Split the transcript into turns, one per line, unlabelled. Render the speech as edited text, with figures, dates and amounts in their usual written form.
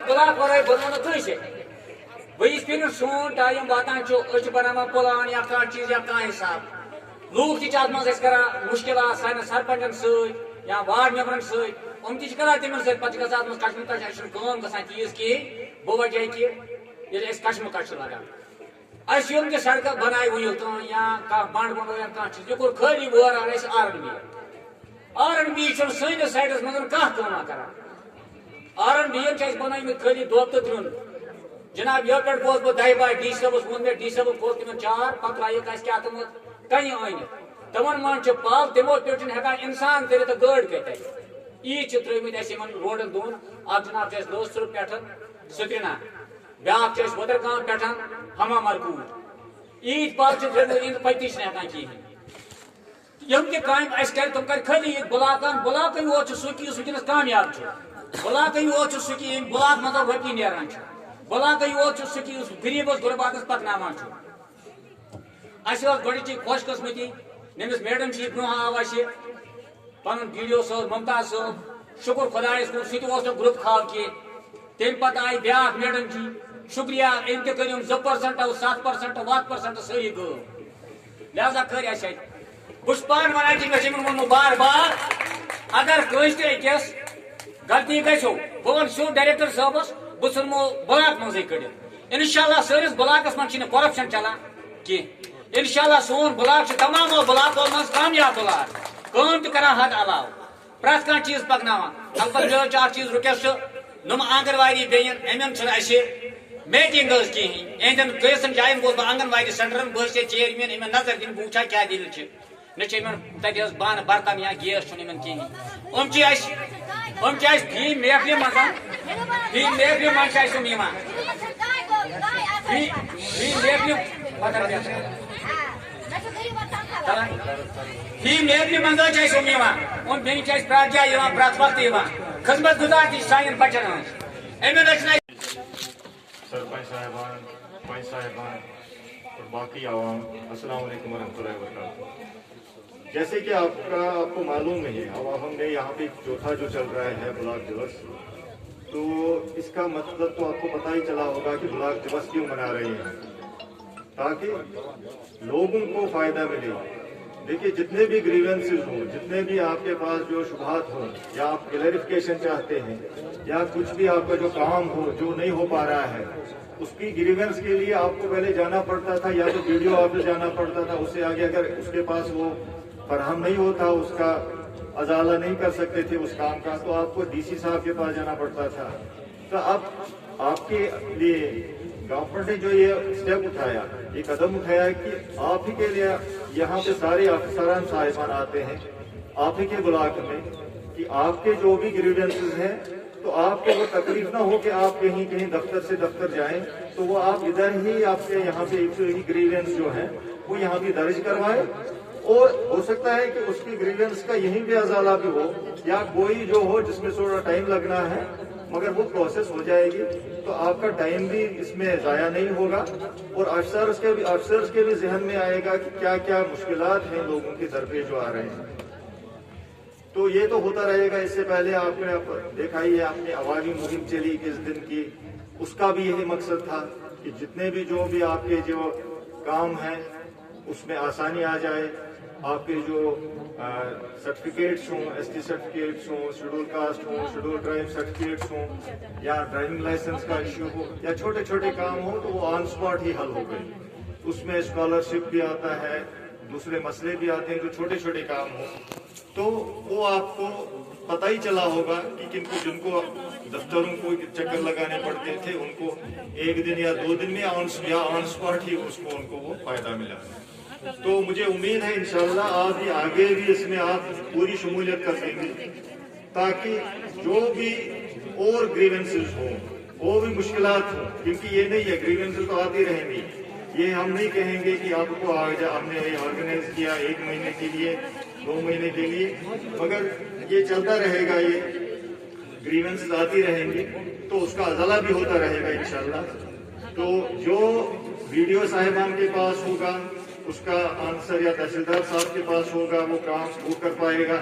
Block ورائے بنانا کیسے ویس پھر سون ٹائم واتان بنانا پلان یا کھانا چیز یا کھانا حساب لوگ تھی ات مز مشکلات سان سرپنچن ست یا وارڈ ممبرن ست تم تم ست پہ گا ات کشمکش کام گا تیز کہین بوجہ کہ کشمکش لگان اس یم تہ سڑک بنائے ونیو تام یا بنڈ بنو یا چیز یہ کور خالی ووران آر این بی سنس سائڈس مز کھانا کران آر این بی بنائی خالی دب تو درن جناب یہ پہ گوس بہ دہہ بہہ ڈی صبس وون مے ڈی صبن کھول تم چار پتہ ترائک اس کیا تم کنہ ان تمن من پل تمو پہ ہکان انسان ترت تو گاڑ کت عید ترمت اس روڈن دون اخ جناب دوستر پہ سکرینہ بیاکھ ودر گام پہ ہما مرکور عید پل ترمت پتہ ہکان کہین یم تہ کام اس کر تم کر خالی بلاکن بلاکن یوت سہ اس ونکس کامیاب بلاکن یوت سہ بلاک مز رۄپیہِ نیران بلاکن یوت سہ اس غریبس غرباتس پکناوان اس گۄڈٕچی خوش قسمتی نمس میڈم جی برونٛہہ آو اس پن ویڈیو صٲب ممتاز صٲب شکر خدایس کن سہ تہ گروپ کھال کی تمہ پتہ آئی بیاکھ میڈم جی شکریہ ام تہ کٔرِم 2% 7% 7% سٲری غٲب لہذا کٔرۍ اسہِ اتہِ بہٕ پان ونان کہ مےٚ ووٚنمُت بار بار اگر کٲنٛسہِ تہِ أکِس غلطی گژھو بہٕ ونہٕ سیوٚد ڈائریکٹر صٲبس بہٕ ژھٕنمو بلاک منٛزٕے کٔڑِتھ انشاءاللہ سٲنِس بلاکس منٛز چھِنہٕ کرپشن چلان کینٛہہ انشاءاللہ سون بلاک چھُ تمامو بلاکو منٛز کامیاب بلاک کٲم تہِ کران حد علاوٕ پرٛٮ۪تھ کانٛہہ چیٖز پکناوان البتہ مےٚ چھُ اکھ چیٖز رِکویسٹ نۄم آنگن واڑی بیٚین یِمن چھُنہٕ اَسہِ میٹنگ حظ کِہیٖنۍ یِہنٛدٮ۪ن کینٛژن جاین گوس بہٕ آنگن واڑی سینٹرن بہٕ ٲسۍ چیئرمین یِمن نظر دِنۍ بہٕ وٕچھا کیٛاہ دٔلیٖل چھِ نہ چھِ یِمن تتہِ حظ بانہٕ برتن یا گیس چھُنہٕ یِمن کِہیٖنۍ یِم چھِ اَسہِ فی محفلہِ منٛز فی محفلہِ منٛز چھِ اَسہِ یِم یِوان فی محفلہِ فی محفلہِ منٛز حظ چھِ اَسہِ یِم یِوان یِم بیٚیہِ چھِ اَسہِ پرٛٮ۪تھ جایہِ یِوان پرٛٮ۪تھ وقتہٕ یِوان خدمت گزار تہِ چھِ سانٮ۪ن بچن ہٕنٛز اَمہِ رچنا
سرپنچ صاحبان پنچ صاحبان اور باقی عوام السلام علیکم ورحمۃ اللہ وبرکاتہ جیسے کہ آپ کو معلوم ہے اب ہم نے یہاں پہ چوتھا جو چل رہا ہے بلاک دیوس تو اس کا مطلب تو آپ کو پتہ ہی چلا ہوگا کہ بلاک دیوس کیوں منا رہے ہیں تاکہ لوگوں کو فائدہ ملے دیکھیے جتنے بھی گریونسز ہوں جتنے بھی آپ کے پاس جو شبہات ہوں یا آپ کلیریفیکیشن چاہتے ہیں یا کچھ بھی آپ کا جو کام ہو جو نہیں ہو پا رہا ہے اس کی گریونس کے لیے آپ کو پہلے جانا پڑتا تھا یا تو ویڈیو آفس جانا پڑتا تھا اس سے آگے اگر اس کے پاس وہ فراہم نہیں ہوتا اس کا ازالہ نہیں کر سکتے تھے اس کام کا تو آپ کو ڈی سی صاحب کے پاس جانا پڑتا تھا تو اب آپ کے لیے گورنمنٹ نے جو یہ اسٹیپ اٹھایا یہ قدم اٹھایا کہ آپ ہی کے لیے یہاں پہ سارے افسران صاحبان آتے ہیں آپ ہی کے بلاک میں کہ آپ کے جو بھی گریوینسز ہیں تو آپ کو وہ تکلیف نہ ہو کہ آپ کہیں دفتر سے دفتر جائیں تو وہ آپ ادھر ہی آپ کے یہاں پہ گریوینس جو ہیں وہ یہاں بھی درج کروائیں اور ہو سکتا ہے کہ اس کی گریوینس کا یہیں پہ ازالہ بھی ہو یا کوئی جو ہو جس میں تھوڑا ٹائم لگنا ہے مگر وہ پروسیس ہو جائے گی تو آپ کا ٹائم بھی اس میں ضائع نہیں ہوگا اور افسرز کے بھی ذہن میں آئے گا کہ کیا کیا مشکلات ہیں لوگوں کے درپیش جو آ رہے ہیں تو یہ تو ہوتا رہے گا. اس سے پہلے آپ نے دیکھا ہی ہے آپ نے عوامی مہم چلی کس دن کی اس کا بھی یہی مقصد تھا کہ جتنے بھی جو بھی آپ کے جو کام ہیں اس میں آسانی آ جائے. آپ کے جو سرٹیفکیٹس ہوں ایس ٹی سرٹیفکیٹس ہوں شیڈول کاسٹ ہوں شیڈول ٹرائب سرٹیفکیٹس ہوں یا ڈرائیونگ لائسنس کا ایشو ہو یا چھوٹے چھوٹے کام ہوں تو وہ آن اسپاٹ ہی حل ہو گئے. اس میں اسکالرشپ بھی آتا ہے دوسرے مسئلے بھی آتے ہیں جو چھوٹے چھوٹے کام ہوں تو وہ آپ کو پتہ ہی چلا ہوگا کہ جن کو دفتروں کو چکر لگانے پڑتے تھے ان کو ایک دن یا 2 دن میں آن اسپاٹ ہی ان کو وہ فائدہ ملا. تو مجھے امید ہے انشاءاللہ آپ یہ آگے بھی اس میں آپ پوری شمولیت کر دیں گے تاکہ جو بھی اور گریونسز ہوں وہ بھی مشکلات ہوں کیونکہ یہ نہیں ہے گریونسز تو آتی رہیں گی. یہ ہم نہیں کہیں گے کہ آپ کو ہم نے آرگنائز کیا 1 مہینے کے لیے 2 مہینے کے لیے مگر یہ چلتا رہے گا. یہ گریونسز آتی رہیں گی تو اس کا ازالہ بھی ہوتا رہے گا انشاءاللہ. تو جو ویڈیو صاحبان کے پاس ہوگا اس کا آنسر یا تحصیلدار صاحب کے پاس ہوگا وہ کام وہ کر پائے گا.